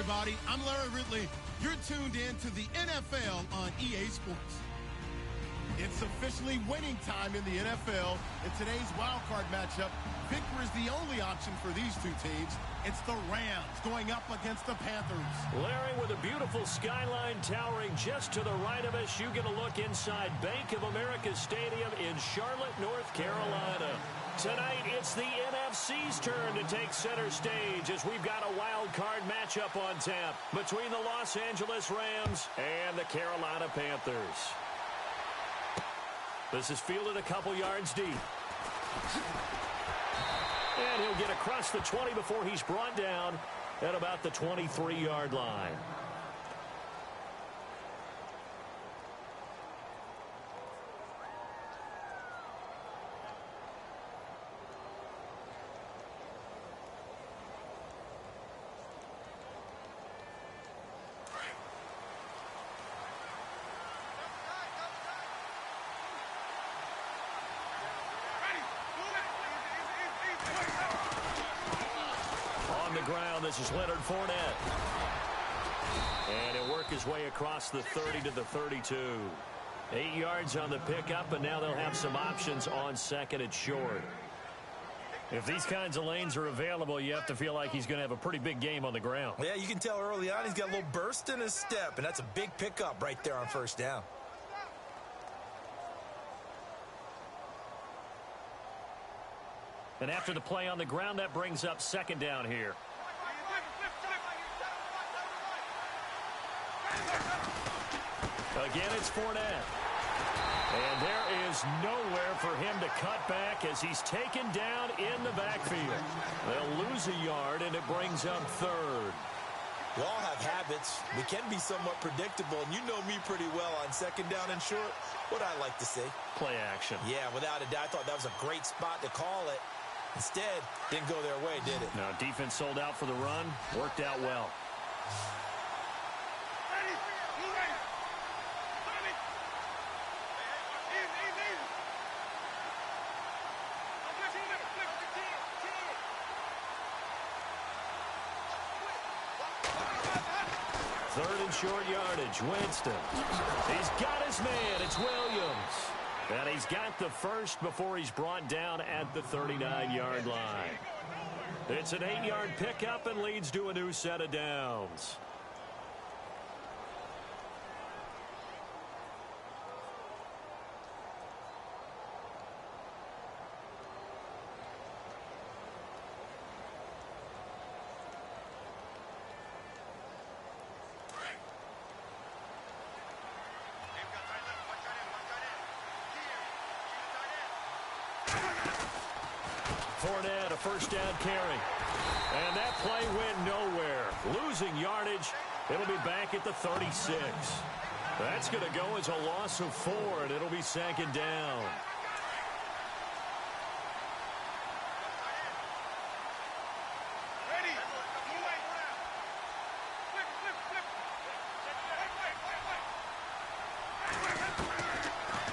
everybody. I'm Larry Ridley. You're tuned in to the NFL on EA Sports. It's officially winning time in the NFL. In today's wildcard matchup, victory is the only option for these two teams. It's the Rams going up against the Panthers. Larry, with a beautiful skyline towering just to the right of us, you get a look inside Bank of America Stadium in Charlotte, North Carolina. Tonight, it's the NFC's turn to take center stage as we've got a wild card matchup on tap between the Los Angeles Rams and the Carolina Panthers. This is fielded a couple yards deep. And he'll get across the 20 before he's brought down at about the 23-yard line. Ground. This is Leonard Fournette. And he'll work his way across the 30 to the 32. 8 yards on the pickup, and now they'll have some options on second and short. If these kinds of lanes are available, you have to feel like he's going to have a pretty big game on the ground. Yeah, you can tell early on he's got a little burst in his step, and that's a big pickup right there on first down. And after the play on the ground, that brings up second down here. Again, it's Fournette. And there is nowhere for him to cut back as he's taken down in the backfield. They'll lose a yard, and it brings up third. We all have habits. We can be somewhat predictable, and you know me pretty well on second down and short. What I like to see. Play action. Yeah, without a doubt. I thought that was a great spot to call it. Instead, didn't go their way, did it? No, defense sold out for the run. Worked out well. Third and short yardage. Winston. He's got his man. It's Williams. And he's got the first before he's brought down at the 39-yard line. It's an 8-yard pickup and leads to a new set of downs. Fournette, a first down carry. And that play went nowhere. Losing yardage. It'll be back at the 36. That's going to go as a loss of 4, and it'll be second down.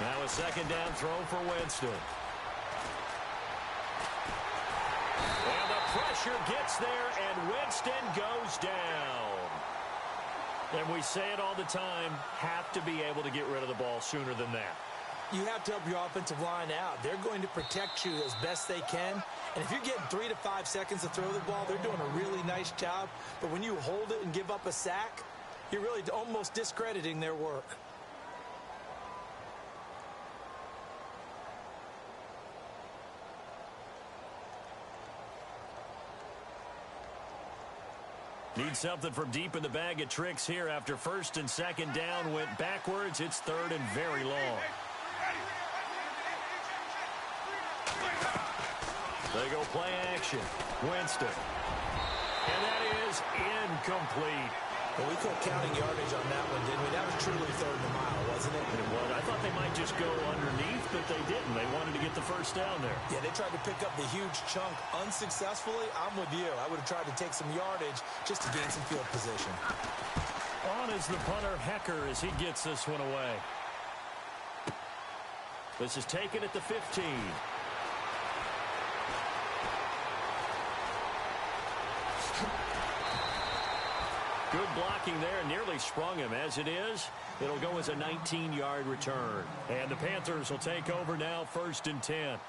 Now a second down throw for Winston. Pressure gets there, and Winston goes down. And we say it all the time, have to be able to get rid of the ball sooner than that. You have to help your offensive line out. They're going to protect you as best they can. And if you're getting 3 to 5 seconds to throw the ball, they're doing a really nice job. But when you hold it and give up a sack, you're really almost discrediting their work. Need something from deep in the bag of tricks here after first and second down went backwards. It's third and very long. They go play action. Winston. And that is incomplete. Well, we took counting yardage on that one, didn't we? That was truly third and a mile, wasn't it? It was. I thought they might just go underneath, but they didn't. They wanted to get the first down there. Yeah, they tried to pick up the huge chunk unsuccessfully. I'm with you. I would have tried to take some yardage just to gain some field position. On is the punter, Hecker, as he gets this one away. This is taken at the 15. Good blocking there, nearly sprung him. As it is, it'll go as a 19-yard return. And the Panthers will take over now, 1st and 10.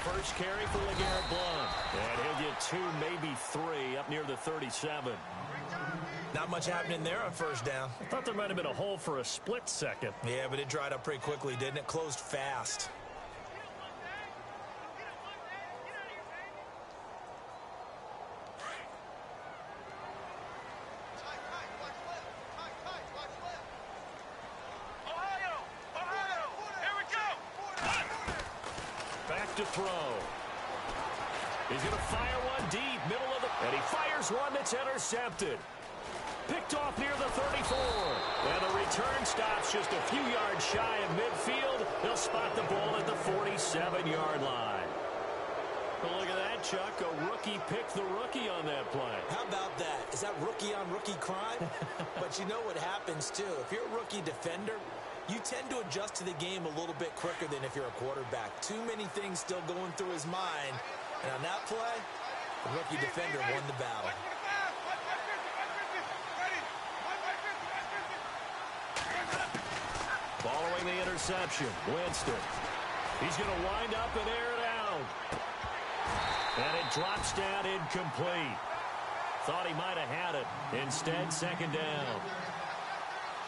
First carry for LeGarrette Blount. And he'll get 2, maybe 3 up near the 37. Not much happening there on 1st down. I thought there might have been a hole for a split second. Yeah, but it dried up pretty quickly, didn't it? Closed fast. To throw. He's going to fire one deep, middle of the... And he fires one that's intercepted. Picked off near the 34. And the return stops just a few yards shy of midfield. They'll spot the ball at the 47-yard line. Well, look at that, Chuck. A rookie picked the rookie on that play. How about that? Is that rookie-on-rookie crime? But you know what happens, too. If you're a rookie defender, you tend to adjust to the game a little bit quicker than if you're a quarterback. Too many things still going through his mind. And on that play, the rookie defender won the battle. Following the interception, Winston. He's going to wind up and air it out. And it drops down incomplete. Thought he might have had it. Instead, 2nd down.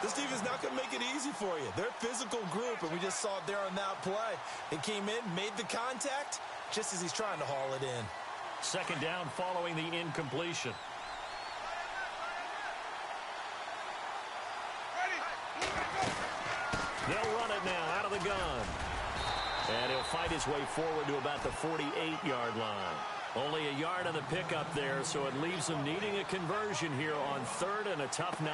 This team is not going to make it easy for you. They're a physical group, and we just saw it there on that play. They came in, made the contact, just as he's trying to haul it in. 2nd down following the incompletion. They'll run it now out of the gun. And he'll fight his way forward to about the 48-yard line. Only a yard on the pickup there, so it leaves them needing a conversion here on 3rd and a tough 9.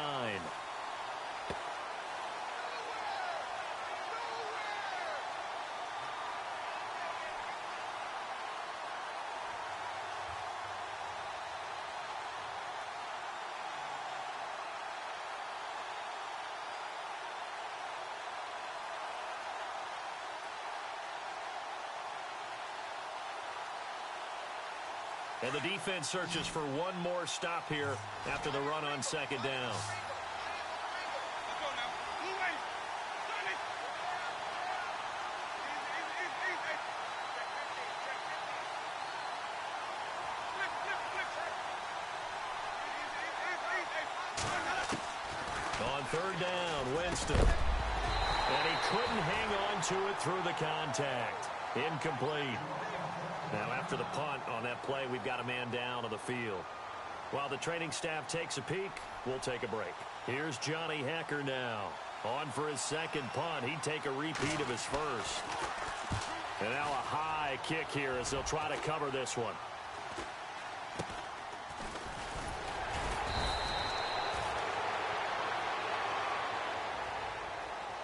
And the defense searches for one more stop here after the run on 2nd down. On 3rd down, Winston. And he couldn't hang on to it through the contact. Incomplete. Now, after the punt on that play, we've got a man down on the field. While the training staff takes a peek, we'll take a break. Here's Johnny Hecker now. On for his 2nd punt. He'd take a repeat of his 1st. And now a high kick here as they'll try to cover this one.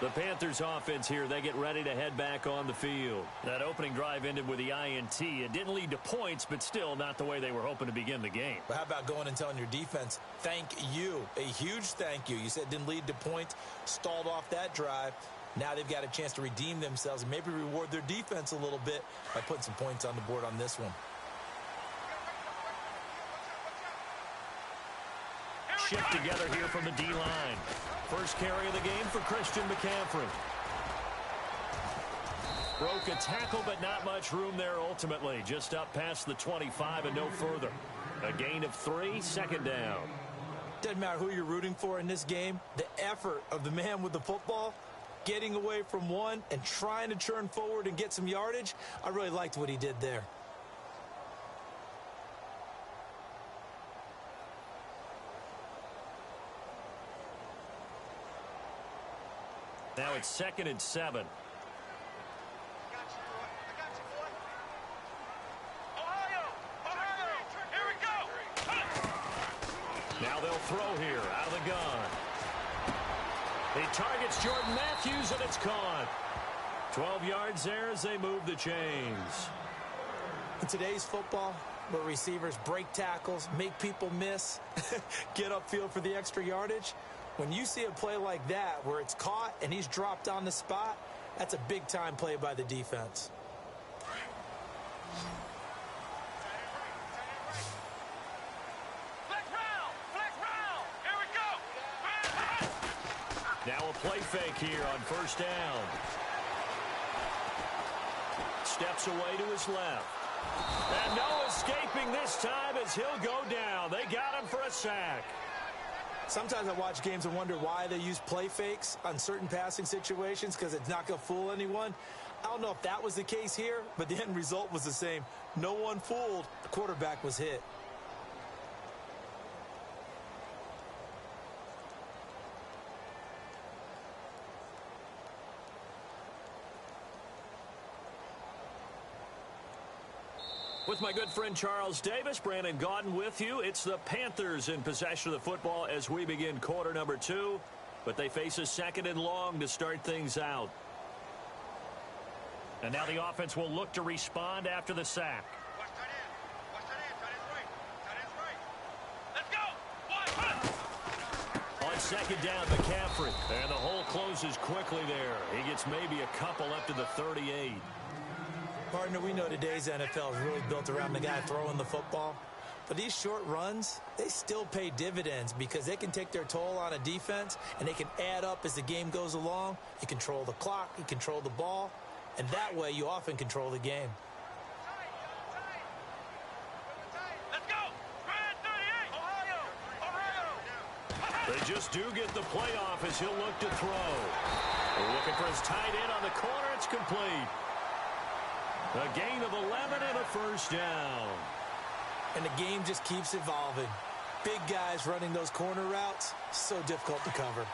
The Panthers offense here, they get ready to head back on the field. That opening drive ended with the INT. It didn't lead to points, but still not the way they were hoping to begin the game. But how about going and telling your defense, thank you, a huge thank you. You said it didn't lead to points, stalled off that drive. Now they've got a chance to redeem themselves and maybe reward their defense a little bit by putting some points on the board on this one. Shift together here from the D-line. First carry of the game for Christian McCaffrey. Broke a tackle, but not much room there ultimately. Just up past the 25 and no further. A gain of 3, 2nd down. Doesn't matter who you're rooting for in this game. The effort of the man with the football, getting away from one and trying to churn forward and get some yardage, I really liked what he did there. Now it's 2nd and 7. Now they'll throw here out of the gun. He targets Jordan Matthews, and it's caught. 12 yards there as they move the chains. In today's football, where receivers break tackles, make people miss, get upfield for the extra yardage, when you see a play like that where it's caught and he's dropped on the spot, that's a big-time play by the defense. Now a play fake here on first down. Steps away to his left. And no escaping this time as he'll go down. They got him for a sack. Sometimes I watch games and wonder why they use play fakes on certain passing situations because it's not going to fool anyone. I don't know if that was the case here, but the end result was the same. No one fooled. The quarterback was hit. With my good friend Charles Davis, Brandon Gaudin with you. It's the Panthers in possession of the football as we begin quarter number 2. But they face a second and long to start things out. And now the offense will look to respond after the sack. On second down, McCaffrey. And the hole closes quickly there. He gets maybe a couple up to the 38. Partner, we know today's NFL is really built around the guy throwing the football. But these short runs, they still pay dividends because they can take their toll on a defense and they can add up as the game goes along. You control the clock, you control the ball, and that way you often control the game. Let's go! Brad 38! Ohio! They just do get the playoff as he'll look to throw. Looking for his tight end on the corner. It's complete. A gain of 11 and a first down. And the game just keeps evolving. Big guys running those corner routes, so difficult to cover.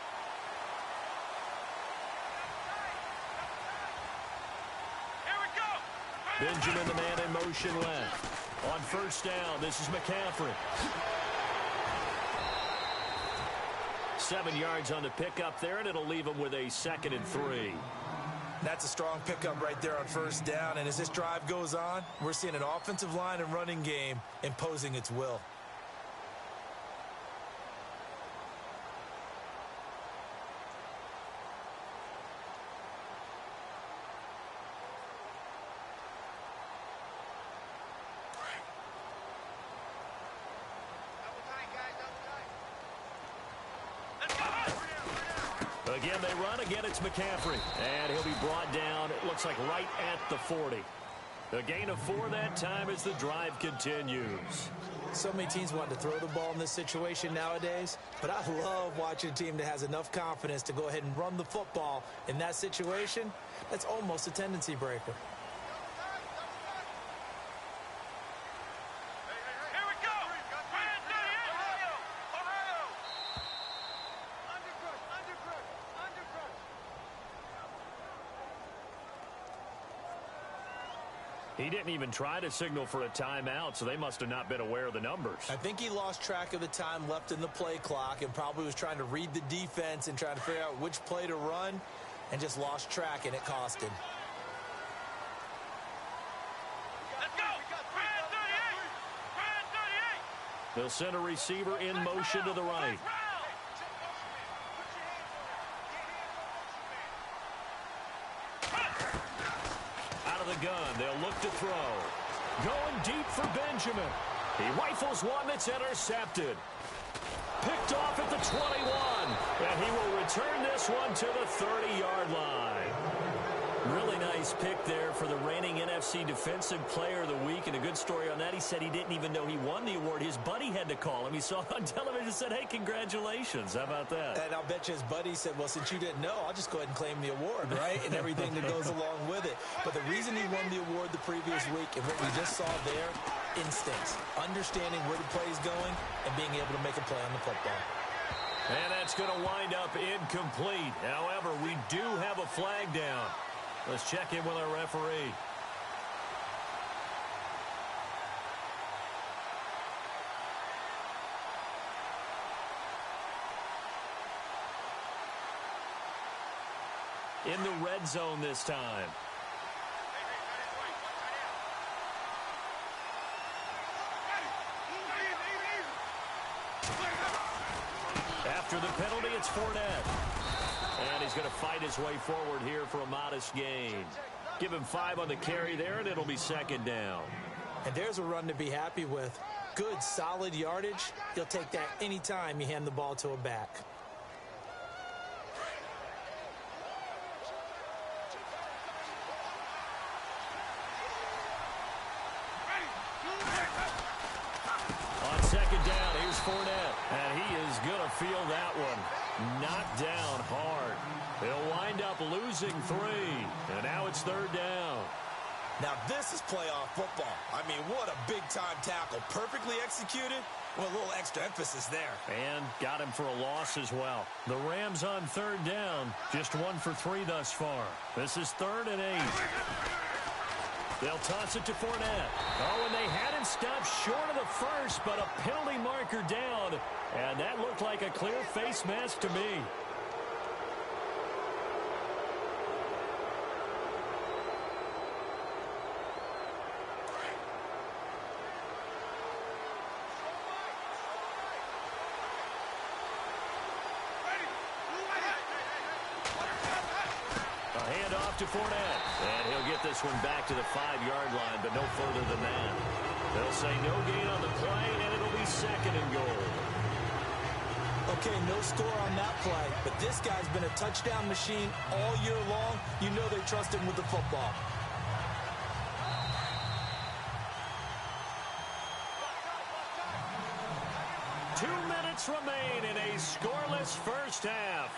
Here we go! Benjamin, the man in motion left. On first down, this is McCaffrey. 7 yards on the pickup there, and it'll leave him with a 2nd and 3. That's a strong pickup right there on first down. And as this drive goes on, we're seeing an offensive line and running game imposing its will. Again, they run. Again, it's McCaffrey. And he'll be brought down, it looks like, right at the 40. A gain of 4 that time as the drive continues. So many teams want to throw the ball in this situation nowadays, but I love watching a team that has enough confidence to go ahead and run the football in that situation. That's almost a tendency breaker. Here we go! Brad 38! Ohio! Ohio! Undercrush! He didn't even try to signal for a timeout, so they must have not been aware of the numbers. I think he lost track of the time left in the play clock and probably was trying to read the defense and trying to figure out which play to run and just lost track, and it cost him. Let's go! Brad 38! Brad 38! They'll send a receiver in motion to the right. Gun. They'll look to throw. Going deep for Benjamin. He rifles one that's intercepted. Picked off at the 21. And he will return this one to the 30-yard line. Really nice pick there for the reigning NFC Defensive Player of the Week. And a good story on that. He said he didn't even know he won the award. His buddy had to call him. He saw it on television and said, hey, congratulations. How about that? And I'll bet you his buddy said, well, since you didn't know, I'll just go ahead and claim the award, right? And everything that goes along with it. But the reason he won the award the previous week and what we just saw there, instincts, understanding where the play is going and being able to make a play on the football. And that's going to wind up incomplete. However, we do have a flag down. Let's check in with our referee. in the red zone this time. After the penalty, it's Fournette. And he's going to fight his way forward here for a modest gain. Give him 5 on the carry there, and it'll be second down. And there's a run to be happy with. Good, solid yardage. You'll take that anytime you hand the ball to a back. On second down, here's Fournette. And he is going to feel that one. Knocked down hard. He'll wind up losing 3. And now it's third down. Now this is playoff football. I mean, what a big-time tackle. Perfectly executed with a little extra emphasis there. And got him for a loss as well. The Rams on third down. Just 1 for 3 thus far. This is 3rd and 8. They'll toss it to Fournette. Oh, and they had him stopped short of the first, but a penalty marker down. And that looked like a clear face mask to me. To Fournette, and he'll get this one back to the 5-yard line, but no further than that. They'll say no gain on the play, and it'll be 2nd and goal. Okay, no score on that play, but this guy's been a touchdown machine all year long. You know they trust him with the football. Two minutes remain in a scoreless first half.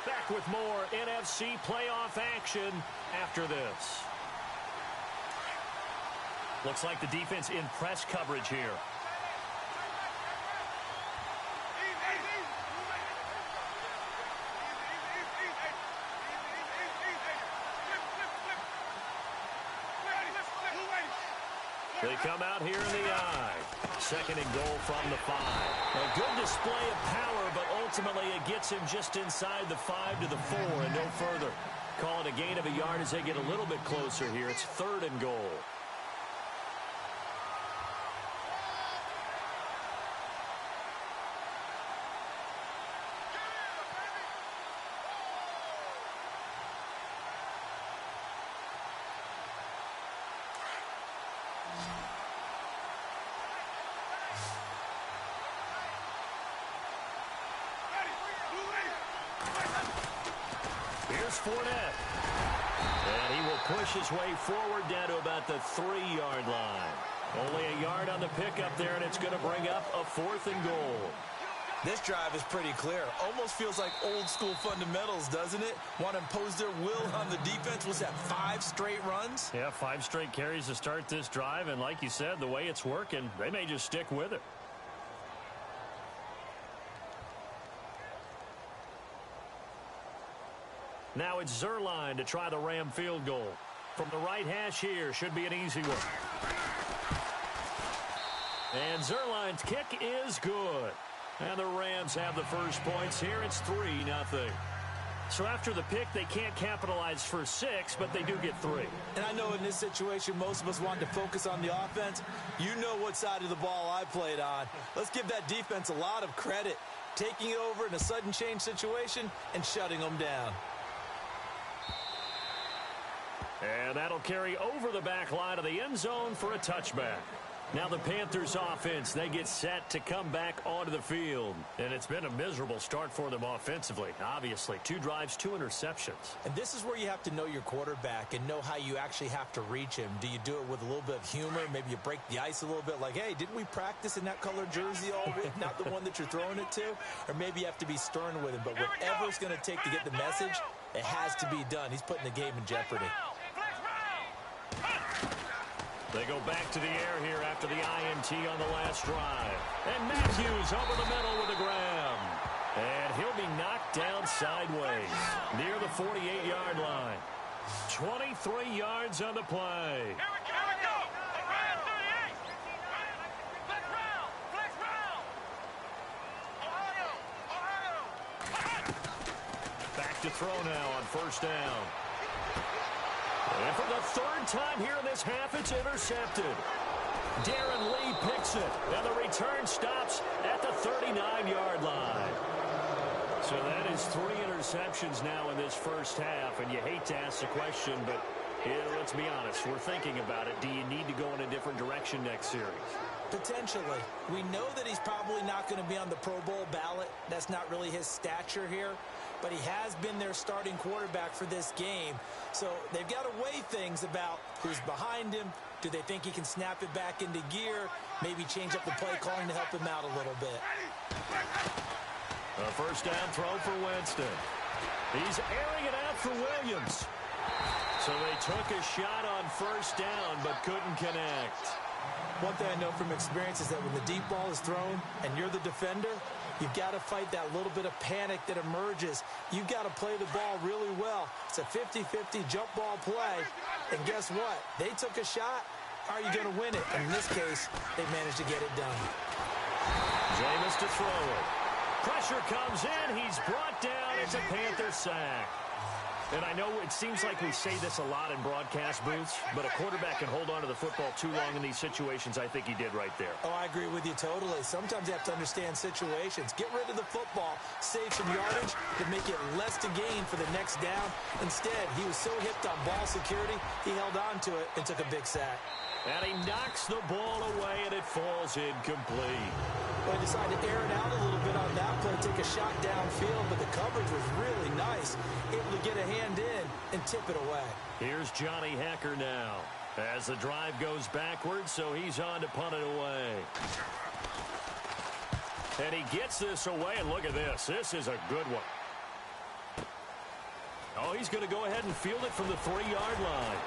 Back with more NFC playoff action after this. Looks like the defense in press coverage here. They come out here in the eye. 2nd and goal from the 5. A good display of power, but ultimately it gets him just inside the 5 to the 4 and no further. Call it a gain of a yard as they get a little bit closer here. It's 3rd and goal. Here's Fournette. And he will push his way forward down to about the 3-yard line. Only a yard on the pickup there, and it's going to bring up a 4th and goal. This drive is pretty clear. Almost feels like old-school fundamentals, doesn't it? Want to impose their will on the defense. Was that 5 straight runs? Yeah, 5 straight carries to start this drive, and like you said, the way it's working, they may just stick with it. Now it's Zerline to try the Ram field goal. From the right hash here, should be an easy one. And Zerline's kick is good. And the Rams have the first points here. It's 3-0. So after the pick, they can't capitalize for 6, but they do get 3. And I know in this situation, most of us wanted to focus on the offense. You know what side of the ball I played on. Let's give that defense a lot of credit. Taking it over in a sudden change situation and shutting them down. And that'll carry over the back line of the end zone for a touchback. Now the Panthers offense, they get set to come back onto the field. And it's been a miserable start for them offensively, obviously. 2 drives, 2 interceptions. And this is where you have to know your quarterback and know how you actually have to reach him. Do you do it with a little bit of humor? Maybe you break the ice a little bit like, hey, didn't we practice in that colored jersey all week? Not the one that you're throwing it to? Or maybe you have to be stern with him. But whatever it's going to take to get the message, it has to be done. He's putting the game in jeopardy. They go back to the air here after the INT on the last drive. And Matthews over the middle with a grab. And he'll be knocked down sideways near the 48-yard line. 23 yards on the play. Here we go. Around 38. Flex round. Flex round. Ohio. Back to throw now on first down. the third time here in this half, it's intercepted. Darren Lee picks it, and the return stops at the 39-yard line. So that is 3 interceptions now in this first half, and you hate to ask the question, but let's be honest, we're thinking about it. Do you need to go in a different direction next series? Potentially. We know that he's probably not going to be on the Pro Bowl ballot. That's not really his stature here, but he has been their starting quarterback for this game. So they've got to weigh things about who's behind him. Do they think he can snap it back into gear? Maybe change up the play calling to help him out a little bit. A first down throw for Winston. He's airing it out for Williams. So they took a shot on first down but couldn't connect. One thing I know from experience is that when the deep ball is thrown and you're the defender, you've got to fight that little bit of panic that emerges. You've got to play the ball really well. It's a 50-50 jump ball play. And guess what? They took a shot. Are you going to win it? And in this case, they managed to get it done. Jameis to throw it. Pressure comes in. He's brought down. It's a Panther sack. And I know it seems like we say this a lot in broadcast booths, but a quarterback can hold on to the football too long in these situations. I think he did right there. Oh, I agree with you totally. Sometimes you have to understand situations. Get rid of the football, save some yardage to make it less to gain for the next down. Instead, he was so hipped on ball security, he held on to it and took a big sack. And he knocks the ball away, and it falls incomplete. Well, he decided to air it out a little bit on that play, take a shot downfield, but the coverage was really nice. Able to get a hand in and tip it away. Here's Johnny Hecker now as the drive goes backwards, so he's on to punt it away. And he gets this away, and look at this. This is a good one. Oh, he's going to go ahead and field it from the 3-yard line.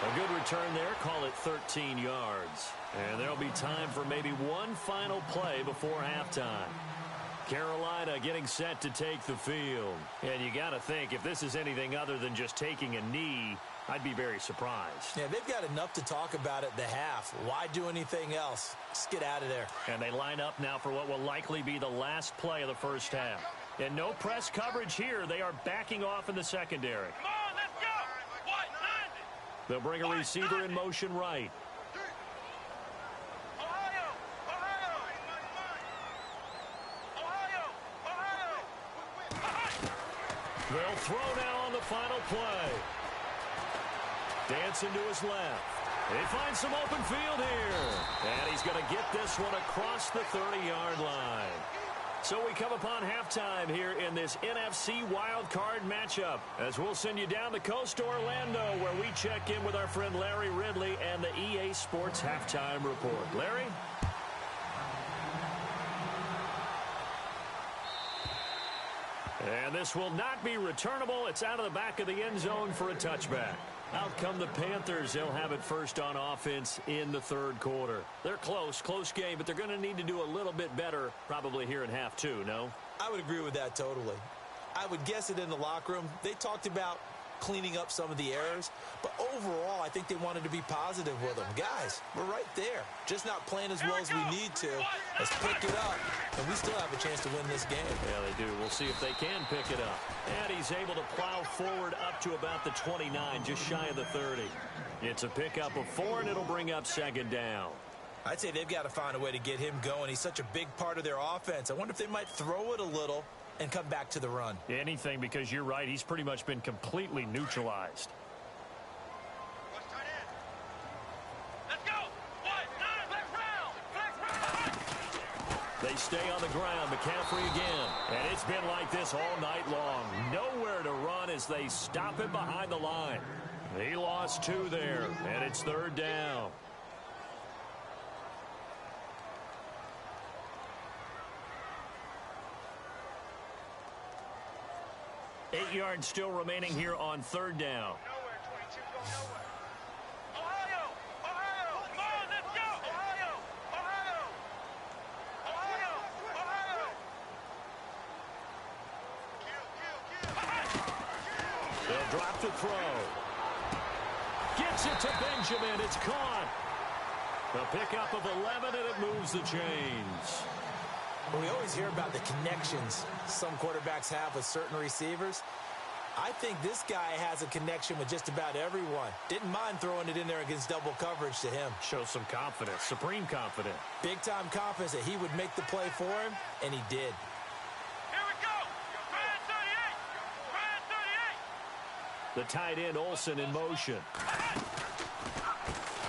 A good return there. Call it 13 yards. And there'll be time for maybe one final play before halftime. Carolina getting set to take the field. And you got to think, if this is anything other than just taking a knee, I'd be very surprised. Yeah, they've got enough to talk about at the half. Why do anything else? Just get out of there. And they line up now for what will likely be the last play of the first half. And no press coverage here. They are backing off in the secondary. Come on, let's go. What? 90. They'll bring a receiver in motion right. Ohio. They'll throw now on the final play. Dancing to his left. They find some open field here. And he's going to get this one across the 30-yard line. So we come upon halftime here in this NFC wildcard matchup, as we'll send you down the coast to Orlando, where we check in with our friend Larry Ridley and the EA Sports Halftime Report. Larry? And this will not be returnable. It's out of the back of the end zone for a touchback. Out come the Panthers. They'll have it first on offense in the third quarter. They're close game, but they're going to need to do a little bit better probably here in half two, no? I would agree with that totally. I would guess it in the locker room. They talked about cleaning up some of the errors, but overall, I think they wanted to be positive with them. Guys, we're right there. Just not playing as well as we need to. Let's pick it up, and we still have a chance to win this game. Yeah, they do. We'll see if they can pick it up. And he's able to plow forward up to about the 29, just shy of the 30. It's a pickup of 4, and it'll bring up second down. I'd say they've got to find a way to get him going. He's such a big part of their offense. I wonder if they might throw it a little and come back to the run. Anything, because you're right. He's pretty much been completely neutralized. Let's go. What? 9. They stay on the ground. McCaffrey again. And it's been like this all night long. Nowhere to run as they stop him behind the line. He lost 2 there, and it's third down. 8 yards still remaining here on third down. Nowhere, 22. Go nowhere. Ohio. Come on, let's go. Ohio. They'll drop to throw. Gets it to Benjamin. It's caught. A pickup of 11, and it moves the chains. We always hear about the connections some quarterbacks have with certain receivers. I think this guy has a connection with just about everyone. Didn't mind throwing it in there against double coverage to him. Shows some confidence, supreme confidence. Big-time confidence that he would make the play for him, and he did. Here we go. Brand 38. Brand 38. The tight end, Olsen, in motion.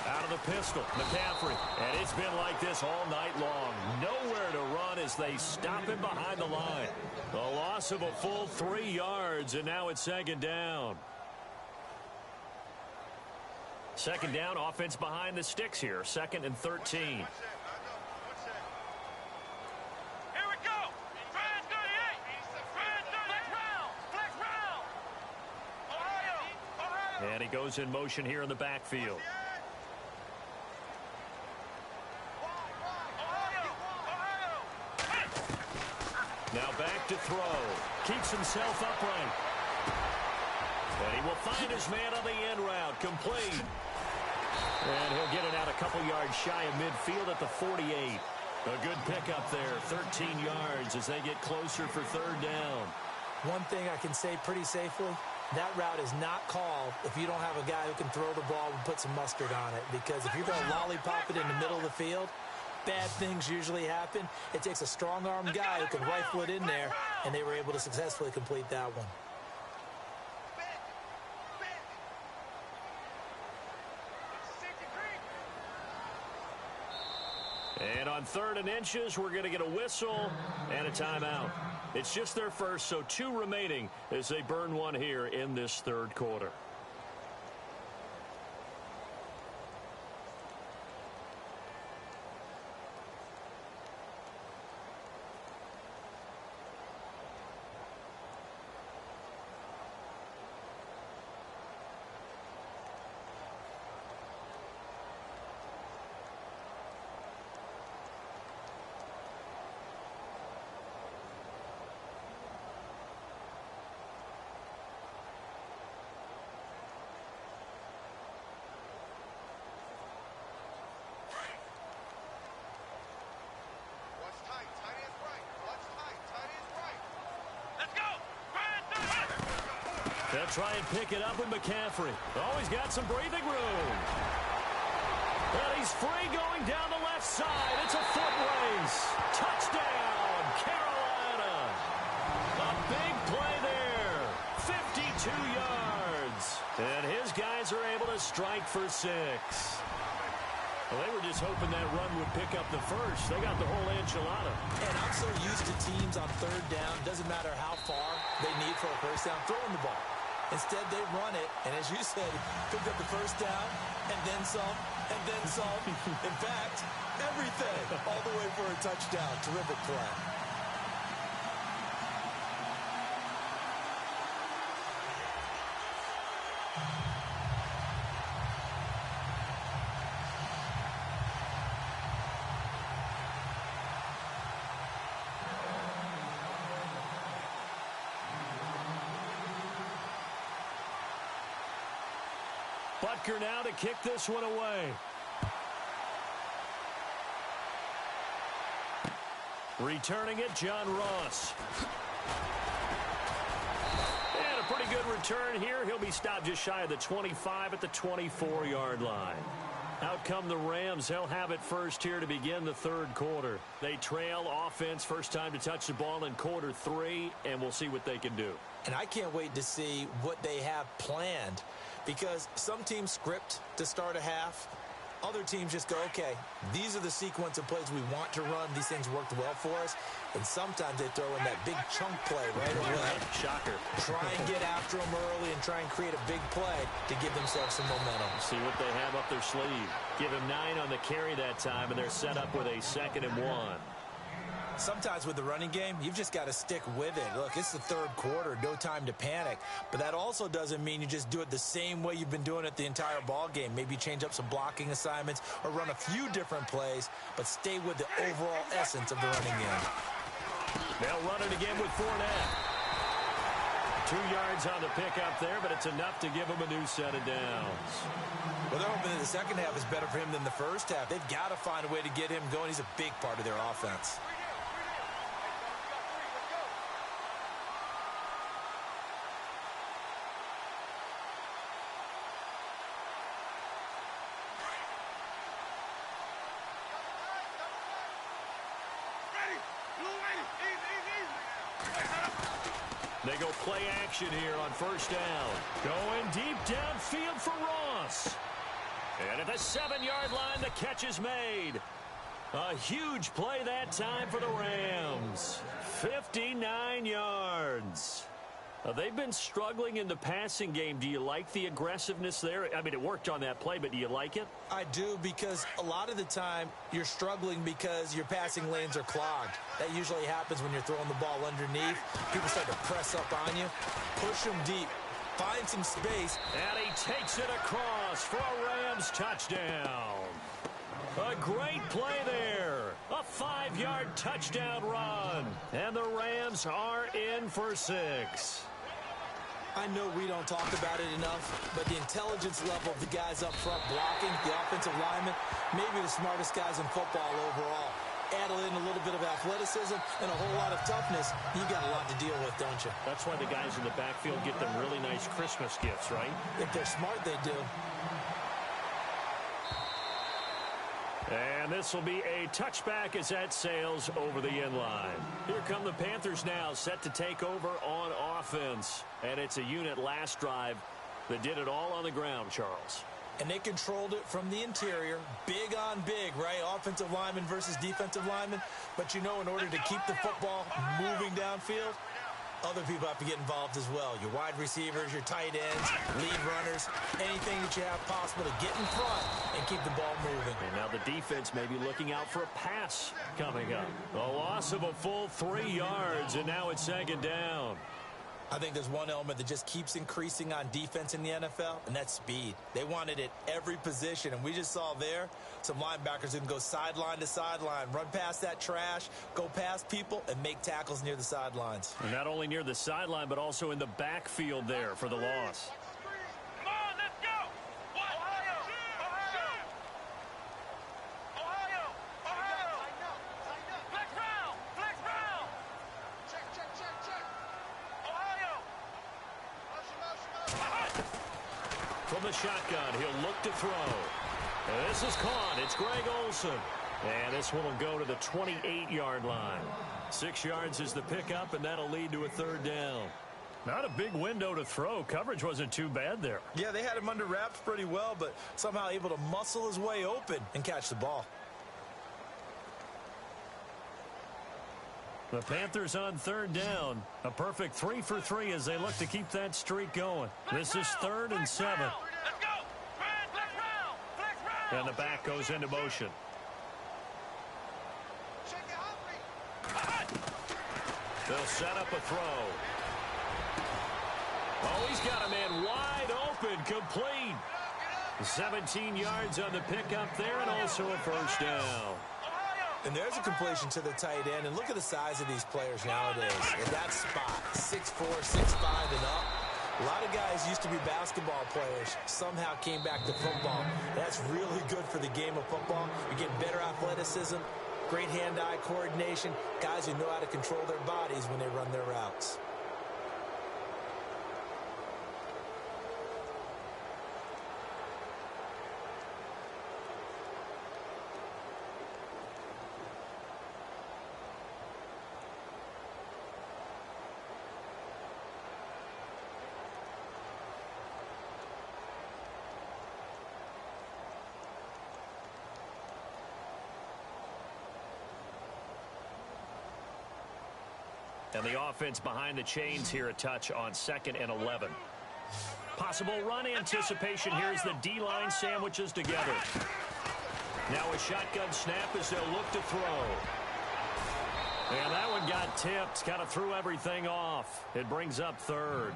Out of the pistol, McCaffrey. And it's been like this all night long. Nowhere to run as they stop him behind the line. The loss of a full 3 yards, and now it's second down. Second down, offense behind the sticks here. 2nd and 13. Here we go. Brand 38. Brand 38. Flex round. Flex round. Ohio. And he goes in motion here in the backfield. Now back to throw. Keeps himself upright. And he will find his man on the end route. Complete. And he'll get it out a couple yards shy of midfield at the 48. A good pickup there. 13 yards as they get closer for third down. One thing I can say pretty safely, that route is not called if you don't have a guy who can throw the ball and put some mustard on it. Because if you're going to lollipop it in the middle of the field, bad things usually happen. It takes a strong-armed guy who can rifle it in there, and they were able to successfully complete that one. And on 3rd and inches, we're going to get a whistle and a timeout. It's just their first, so 2 remaining as they burn one here in this 3rd quarter. They'll try and pick it up with McCaffrey. Oh, he's got some breathing room. And he's free going down the left side. It's a foot race. Touchdown, Carolina. A big play there. 52 yards. And his guys are able to strike for 6. Well, they were just hoping that run would pick up the first. They got the whole enchilada. And I'm so used to teams on 3rd down, doesn't matter how far they need for a first down, throwing the ball. Instead, they run it, and as you said, picked up the first down, and then some, and then some. In fact, everything, all the way for a touchdown. Terrific play. Butker now to kick this one away. Returning it, John Ross. And a pretty good return here. He'll be stopped just shy of the 25 at the 24-yard line. Out come the Rams. They'll have it first here to begin the 3rd quarter. They trail offense, first time to touch the ball in quarter 3, and we'll see what they can do. And I can't wait to see what they have planned, because some teams script to start a half. Other teams just go, okay, these are the sequence of plays we want to run. These things worked well for us. And sometimes they throw in that big chunk play right away. Shocker. Try and get after them early and try and create a big play to give themselves some momentum. See what they have up their sleeve. Give him 9 on the carry that time, and they're set up with a 2nd and 1. Sometimes with the running game, you've just got to stick with it. Look, it's the 3rd quarter, no time to panic. But that also doesn't mean you just do it the same way you've been doing it the entire ball game. Maybe change up some blocking assignments or run a few different plays, but stay with the overall essence of the running game. They'll run it again with Fournette. 2 yards on the pickup there, but it's enough to give him a new set of downs. Well, they're hoping that the second half is better for him than the first half. They've got to find a way to get him going. He's a big part of their offense. They go play action here on first down. Going deep downfield for Ross. And at the 7-yard line, the catch is made. A huge play that time for the Rams. 59 yards. They've been struggling in the passing game. Do you like the aggressiveness there? I mean, it worked on that play, but do you like it? I do, because a lot of the time you're struggling because your passing lanes are clogged. That usually happens when you're throwing the ball underneath. People start to press up on you. Push them deep. Find some space. And he takes it across for a Rams touchdown. A great play there. A 5-yard touchdown run. And the Rams are in for 6. I know we don't talk about it enough, but the intelligence level of the guys up front blocking, the offensive linemen, maybe the smartest guys in football overall. Add in a little bit of athleticism and a whole lot of toughness, you got a lot to deal with, don't you? That's why the guys in the backfield get them really nice Christmas gifts, right? If they're smart, they do. And this will be a touchback as that sails over the end line. Here come the Panthers now, set to take over on offense. And it's a unit last drive that did it all on the ground, Charles. And they controlled it from the interior. Big on big, right? Offensive lineman versus defensive lineman. But you know, in order to keep the football moving downfield, other people have to get involved as well. Your wide receivers, your tight ends, lead runners, anything that you have possible to get in front and keep the ball moving. And now the defense may be looking out for a pass coming up. A loss of a full 3 yards, and now it's second down. I think there's one element that just keeps increasing on defense in the NFL, and that's speed. They want it at every position, and we just saw there some linebackers that can go sideline to sideline, run past that trash, go past people, and make tackles near the sidelines. And not only near the sideline, but also in the backfield there for the loss. Come on, let's go! Ohio! Ohio! Ohio! Flex round! Flex round! Check. Ohio! From the shotgun, he'll look to throw. And this is caught. It's Greg Olsen. And this one will go to the 28-yard line. 6 yards is the pickup, and that'll lead to a third down. Not a big window to throw. Coverage wasn't too bad there. Yeah, they had him under wraps pretty well, but somehow able to muscle his way open and catch the ball. The Panthers on third down. A perfect 3 for 3 as they look to keep that streak going. This is 3rd and 7. Let's go! Flex round! And the back goes into motion. They'll set up a throw. Oh, he's got a man wide open, complete. 17 yards on the pickup there, and also a first down. And there's a completion to the tight end. And look at the size of these players nowadays. In that spot, 6'4", 6'5", and up. A lot of guys used to be basketball players. Somehow came back to football. That's really good for the game of football. You get better athleticism, great hand-eye coordination, guys who know how to control their bodies when they run their routes. And the offense behind the chains here, a touch on 2nd and 11. Possible run anticipation here as the D-line sandwiches together. Now a shotgun snap as they'll look to throw. And that one got tipped, kind of threw everything off. It brings up 3rd.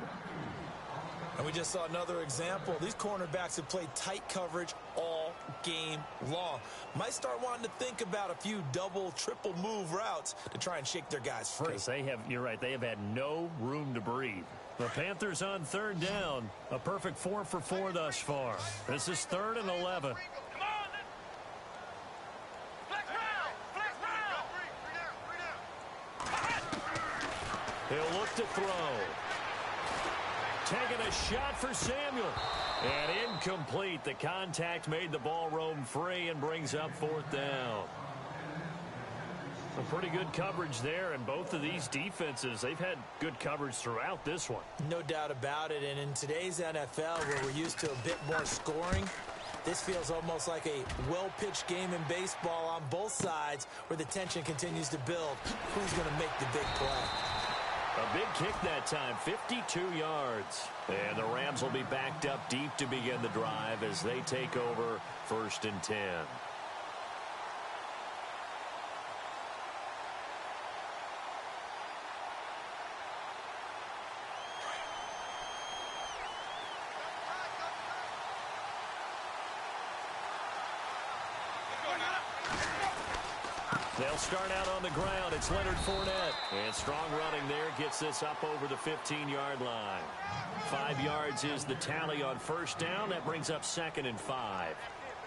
And we just saw another example. These cornerbacks have played tight coverage all game long. Might start wanting to think about a few double, triple move routes to try and shake their guys free. Because they have, you're right, they have had no room to breathe. The Panthers on 3rd down. A perfect 4 for 4 thus far. This is 3rd and 11. Come on! Flex round! He'll look to throw. Taking a shot for Samuel. And incomplete. The contact made the ball roam free and brings up 4th down. A pretty good coverage there, and both of these defenses, they've had good coverage throughout this one. No doubt about it, and in today's NFL, where we're used to a bit more scoring, this feels almost like a well-pitched game in baseball on both sides where the tension continues to build. Who's going to make the big play? A big kick that time, 52 yards. And the Rams will be backed up deep to begin the drive as they take over 1st and 10. They'll start out on the ground. It's Leonard Fournette. And strong running there gets this up over the 15-yard line. 5 yards is the tally on 1st down. That brings up 2nd and 5.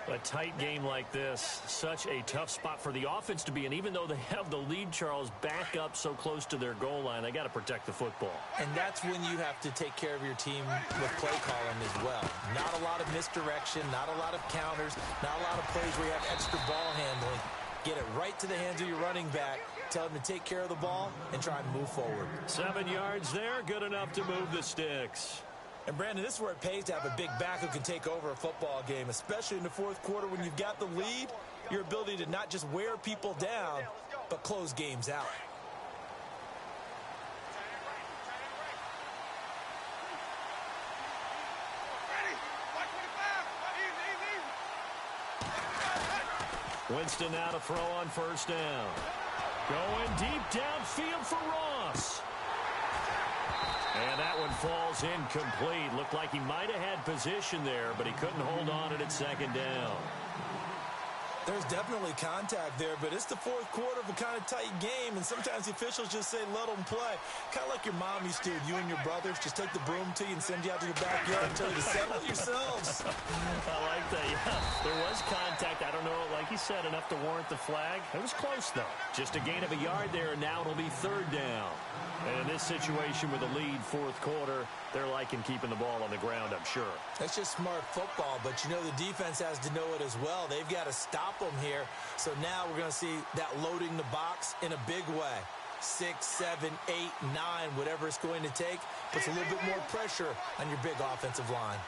A tight game like this, such a tough spot for the offense to be in. Even though they have the lead, Charles, back up so close to their goal line, they got to protect the football. And that's when you have to take care of your team with play calling as well. Not a lot of misdirection, not a lot of counters, not a lot of plays where you have extra ball handling. Get it right to the hands of your running back. Tell him to take care of the ball and try and move forward. 7 yards there, good enough to move the sticks. And, Brandon, this is where it pays to have a big back who can take over a football game, especially in the 4th quarter when you've got the lead. Your ability to not just wear people down, but close games out. Winston now to throw on 1st down. Going deep downfield for Ross. And that one falls incomplete. Looked like he might have had position there, but he couldn't hold on it at 2nd down. There's definitely contact there, but it's the 4th quarter of a kind of tight game, and sometimes the officials just say, let them play. Kind of like your mom used to do with you and your brothers. Just take the broom to you and send you out to your backyard and tell you to settle it yourselves. I like that, yeah. There was contact. I don't know, like he said, enough to warrant the flag. It was close, though. Just a gain of a yard there, and now it'll be 3rd down. And in this situation with a lead 4th quarter, they're liking keeping the ball on the ground, I'm sure. That's just smart football, but you know the defense has to know it as well. They've got to stop them here. So now we're going to see that loading the box in a big way. 6, 7, 8, 9, whatever it's going to take, puts a little bit more pressure on your big offensive line.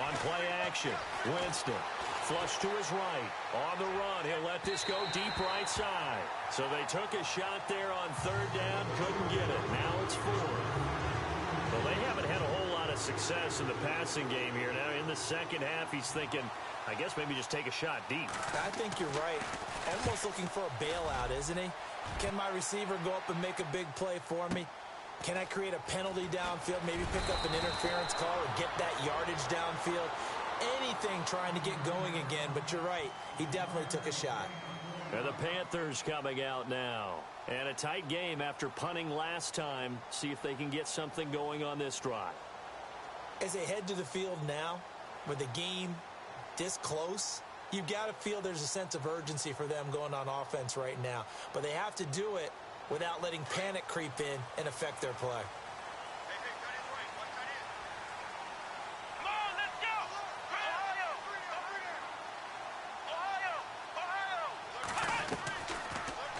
On play action, Winston. Flush to his right. On the run, he'll let this go deep right side. So they took a shot there on 3rd down, couldn't get it. Now it's 4th. Well, they haven't had a whole lot of success in the passing game here. Now in the 2nd half, he's thinking, I guess maybe just take a shot deep. I think you're right. Almost looking for a bailout, isn't he? Can my receiver go up and make a big play for me? Can I create a penalty downfield, maybe pick up an interference call or get that yardage downfield? Anything trying to get going again, but you're right. He definitely took a shot. And the Panthers coming out now. And a tight game after punting last time. See if they can get something going on this drive. As they head to the field now, with the game this close, you've got to feel there's a sense of urgency for them going on offense right now. But they have to do it without letting panic creep in and affect their play.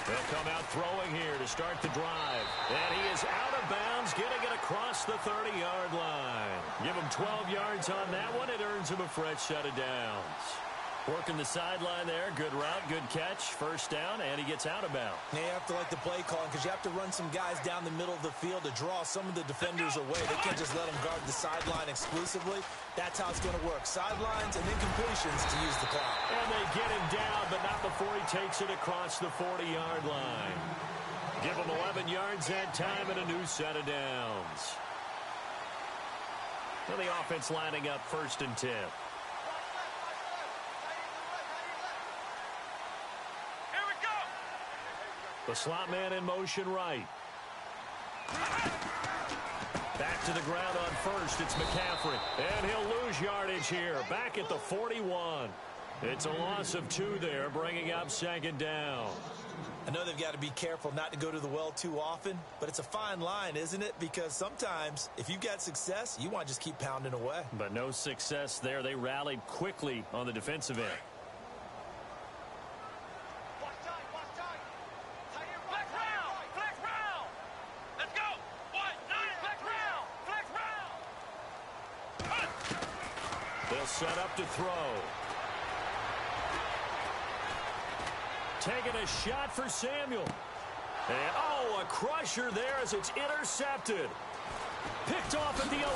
They'll come out throwing here to start the drive. And he is out of bounds, getting it across the 30-yard line. Give him 12 yards on that one. It earns him a fresh set of downs. Working the sideline there. Good route, good catch. 1st down, and he gets out of bounds. Now you have to like the play calling because you have to run some guys down the middle of the field to draw some of the defenders away. They can't just let them guard the sideline exclusively. That's how it's going to work. Sidelines and then completions to use the clock. And they get him down, but not before he takes it across the 40-yard line. Give him 11 yards that time and a new set of downs. Well, the offense lining up 1st and 10. The slot man in motion right. Back to the ground on 1st. It's McCaffrey. And he'll lose yardage here. Back at the 41. It's a loss of 2 there, bringing up 2nd down. I know they've got to be careful not to go to the well too often, but it's a fine line, isn't it? Because sometimes, if you've got success, you want to just keep pounding away. But no success there. They rallied quickly on the defensive end. set up to throw. Taking a shot for Samuel. And, oh, a crusher there as it's intercepted. Picked off at the 11.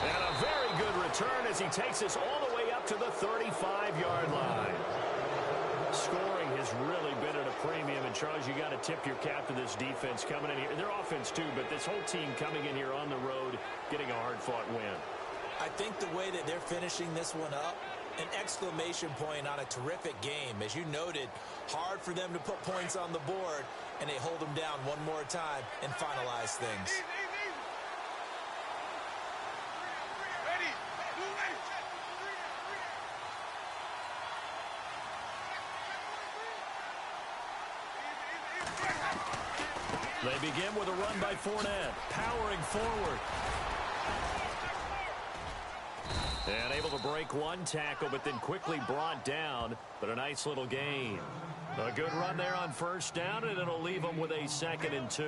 And a very good return as he takes us all the way up to the 35-yard line. Scoring has really been at a premium. And, Charles, you got to tip your cap to this defense coming in here. Their offense, too, but this whole team coming in here on the road, getting a hard-fought win. I think the way that they're finishing this one up, an exclamation point on a terrific game. As you noted, hard for them to put points on the board, and they hold them down one more time and finalize things. They begin with a run by Fournette, powering forward. And able to break one tackle, but then quickly brought down. But a nice little gain. A good run there on first down, and it'll leave them with a 2nd and 2.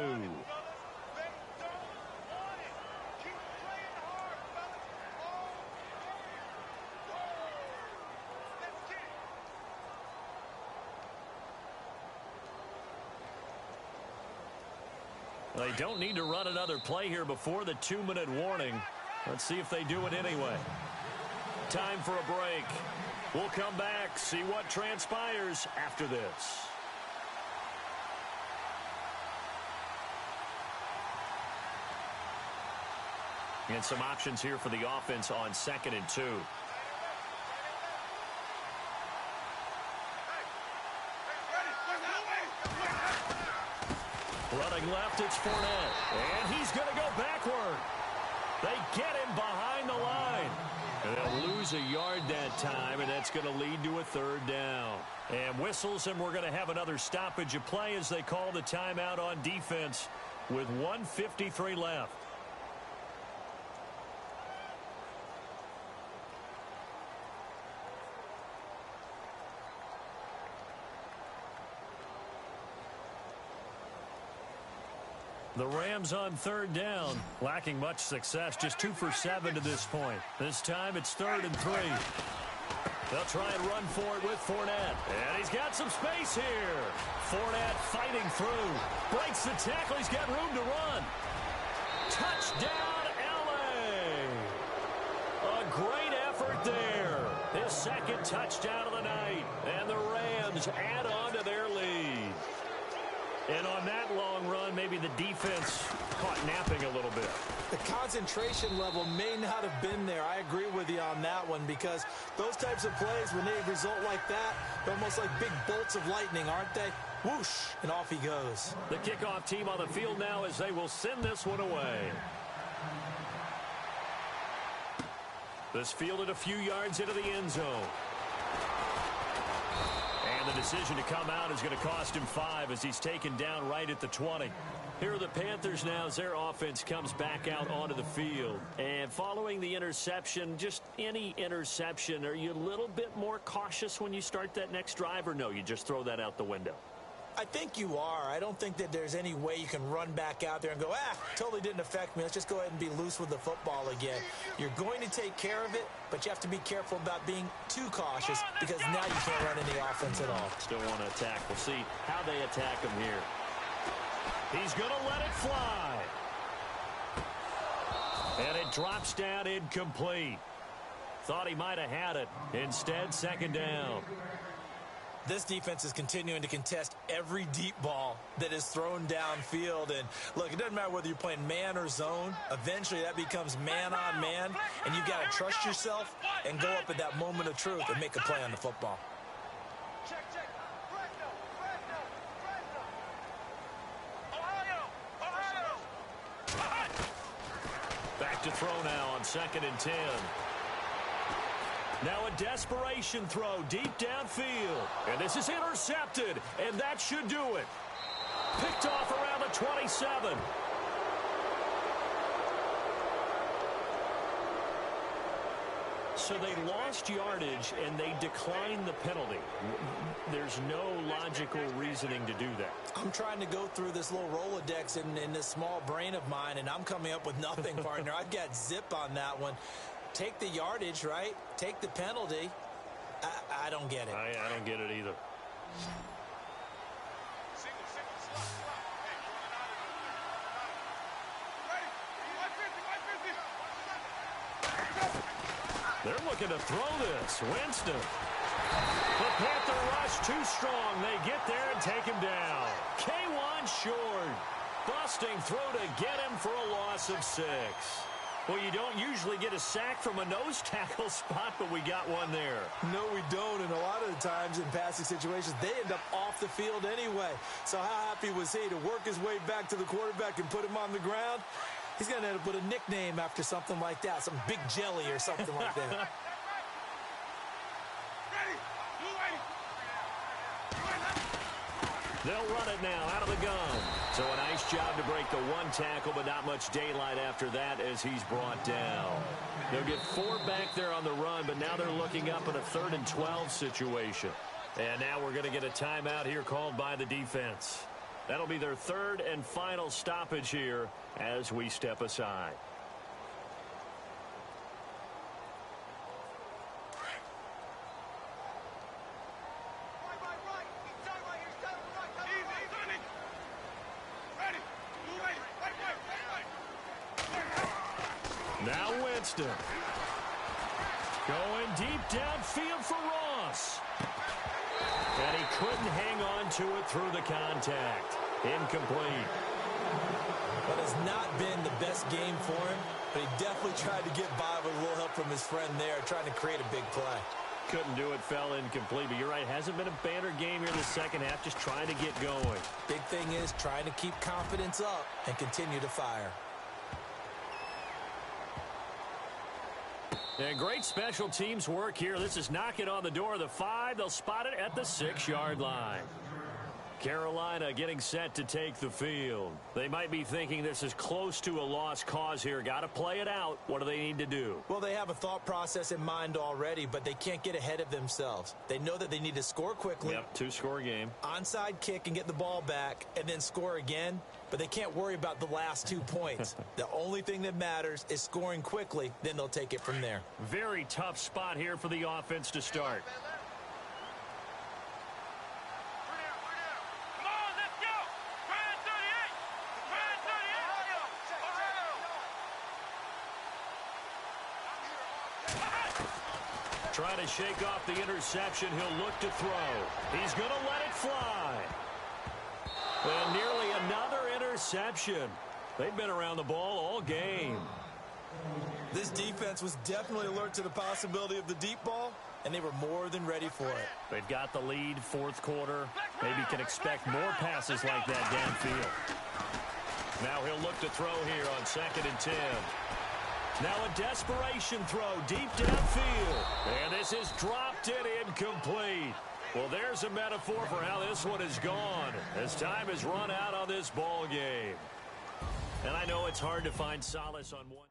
They don't need to run another play here before the 2-minute warning. Let's see if they do it anyway. Time for a break. We'll come back, see what transpires after this. And some options here for the offense on 2nd and 2. Running left, it's Fournette. And he's going to go backward. They get him behind the line. And they'll lose a yard that time, and that's going to lead to a 3rd down. And whistles, and we're going to have another stoppage of play as they call the timeout on defense with 1:53 left. The Rams on 3rd down, lacking much success, just 2 for 7 to this point. This time it's 3rd and 3. They'll try and run for it with Fournette. And he's got some space here. Fournette fighting through. Breaks the tackle. He's got room to run. Touchdown, L.A. A great effort there. His 2nd touchdown of the night. And the Rams add on to their lead. And on that long run, maybe the defense caught napping a little bit. The concentration level may not have been there. I agree with you on that one, because those types of plays, when they result like that, they're almost like big bolts of lightning, aren't they? Whoosh, and off he goes. The kickoff team on the field now as they will send this one away. This fielded a few yards into the end zone. And the decision to come out is going to cost him 5 as he's taken down right at the 20. Here are the Panthers now as their offense comes back out onto the field. And following the interception, just any interception, are you a little bit more cautious when you start that next drive, or no, you just throw that out the window? I think you are. I don't think that there's any way you can run back out there and go, totally didn't affect me. Let's just go ahead and be loose with the football again. You're going to take care of it, but you have to be careful about being too cautious, because now you can't run any offense at all. Still want to attack. We'll see how they attack him here. He's going to let it fly. And it drops down incomplete. Thought he might have had it. Instead, 2nd down. This defense is continuing to contest every deep ball that is thrown downfield. And, look, it doesn't matter whether you're playing man or zone. Eventually, that becomes man on man. And you've got to trust yourself and go up at that moment of truth and make a play on the football. Back to throw now on 2nd and 10. Now a desperation throw deep downfield. And this is intercepted, and that should do it. Picked off around the 27. So they lost yardage, and they declined the penalty. There's no logical reasoning to do that. I'm trying to go through this little Rolodex in this small brain of mine, and I'm coming up with nothing, partner. I've got zip on that one. Take the yardage, right? Take the penalty. I don't get it. I don't get it either. They're looking to throw this. Winston. The Panther rush too strong. They get there and take him down. K1 short. Busting throw to get him for a loss of 6. Well, you don't usually get a sack from a nose tackle spot, but we got one there. No, we don't, and a lot of the times in passing situations, they end up off the field anyway. So how happy was he to work his way back to the quarterback and put him on the ground? He's going to end up with a nickname after something like that, some Big Jelly or something like that. They'll run it now out of the gun. So a nice job to break the one tackle, but not much daylight after that as he's brought down. They'll get 4 back there on the run, but now they're looking up in a 3rd and 12 situation. And now we're going to get a timeout here called by the defense. That'll be their 3rd and final stoppage here as we step aside. Now Winston. Going deep downfield for Ross. And he couldn't hang on to it through the contact. Incomplete. But it's not been the best game for him, but he definitely tried to get by with a little help from his friend there, trying to create a big play. Couldn't do it, fell incomplete. But you're right, hasn't been a banner game here in the second half, just trying to get going. Big thing is trying to keep confidence up and continue to fire. And great special teams work here. This is knocking on the door of the 5. They'll spot it at the 6-yard line. Carolina getting set to take the field. They might be thinking this is close to a lost cause here. Got to play it out. What do they need to do? Well, they have a thought process in mind already, but they can't get ahead of themselves. They know that they need to score quickly. Yep, 2-score game. Onside kick and get the ball back and then score again, but they can't worry about the last 2 points. The only thing that matters is scoring quickly, then they'll take it from there. Very tough spot here for the offense to start. Trying to shake off the interception. He'll look to throw. He's going to let it fly. And nearly another interception. They've been around the ball all game. This defense was definitely alert to the possibility of the deep ball, and they were more than ready for it. They've got the lead, 4th quarter. Maybe can expect more passes like that downfield. Now he'll look to throw here on 2nd and 10. Now a desperation throw deep downfield. And this is dropped in incomplete. Well, there's a metaphor for how this one is gone as time has run out on this ball game. And I know it's hard to find solace on one.